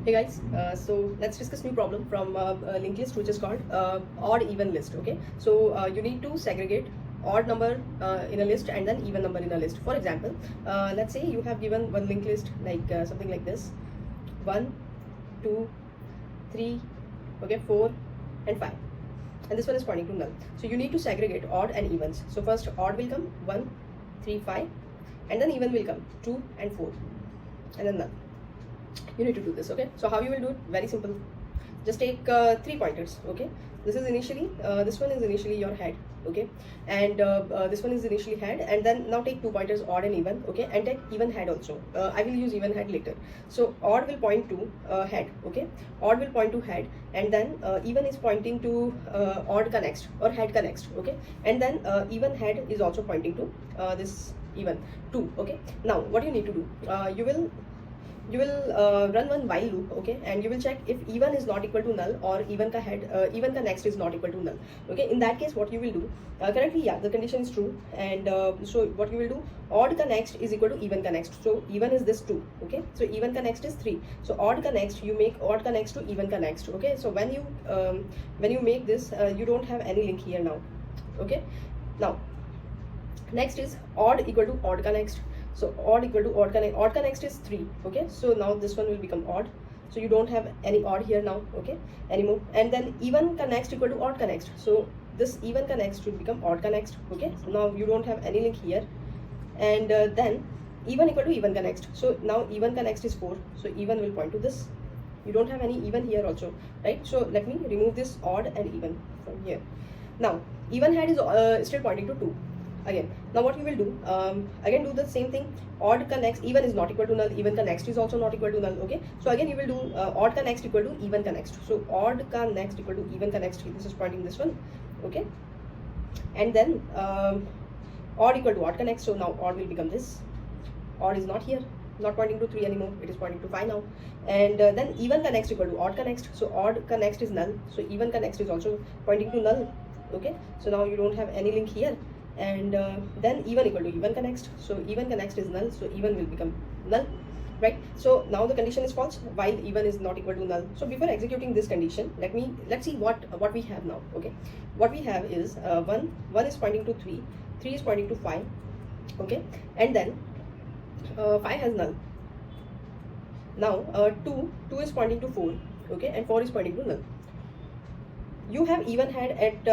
Hey guys, so let's discuss new problem from a linked list which is called odd even list. Okay, so you need to segregate odd number in a list and then even number in a list. For example, let's say you have given one linked list like something like this: 1, 2, 3, okay, 4, and 5, and this one is pointing to null. So you need to segregate odd and evens. So first odd will come 1, 3, 5, and then even will come 2 and 4, and then null. You need to do this. Okay, so how you will do it? Very simple. Just take 3 pointers. Okay, this is initially this one is initially your head. Okay, and this one is initially head, and then now take 2 pointers, odd and even. Okay, and take even head also. I will use even head later. So odd will point to head. Okay, odd will point to head, and then even is pointing to odd ka next or head ka next. Okay, and then even head is also pointing to this even 2. Okay, now what you need to do, you will run one while loop. Okay, and you will check if even is not equal to null or even ka head even ka next is not equal to null. Okay, in that case what you will do, currently yeah, the condition is true, and so what you will do, odd ka next is equal to even ka next. So even is this 2. Okay, so even ka next is 3. So odd ka next, you make odd ka next to even ka next. Okay, so when you make this, you don't have any link here now. Okay, now next is odd equal to odd ka next. So odd equal to odd ka next is 3. Okay, so now this one will become odd, so you don't have any odd here now. Okay, anymore. And then even ka next equal to odd ka next, so this even ka next will become odd ka next. Okay, so now you don't have any link here. And then even equal to even ka next, so now even ka next is 4, so even will point to this. You don't have any even here also, right? So let me remove this odd and even from here. Now even head is still pointing to 2 again. Now what you will do, again do the same thing. Odd ka next, even is not equal to null, even ka next is also not equal to null. Okay, so again you will do odd ka next equal to even ka next. So odd ka next equal to even ka next, this is pointing this one. Okay, and then odd equal to odd ka next, so now odd will become this. Odd is not here, not pointing to 3 anymore, it is pointing to 5 now. And then even ka next equal to odd ka next, so odd ka next is null, so even ka next is also pointing to null. Okay, so now you don't have any link here. And then even equal to even ka next, so even ka next is null, so even will become null, right? So now the condition is false while even is not equal to null. So before executing this condition, let's see what we have now. Okay, what we have is 1 is pointing to 3, 3 is pointing to 5. Okay, and then 5 has null. Now 2 is pointing to 4. Okay, and 4 is pointing to null. You have even head at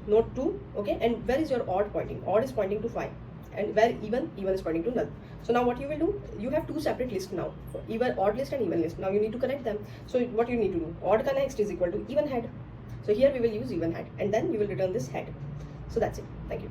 node 2. Okay, and where is your odd pointing? Odd is pointing to 5, and where even is pointing to null. So now what you will do, you have 2 separate lists now, even odd list and even list. Now you need to connect them. So what you need to do, odd ka next is equal to even head, so here we will use even head, and then you will return this head. So that's it. Thank you.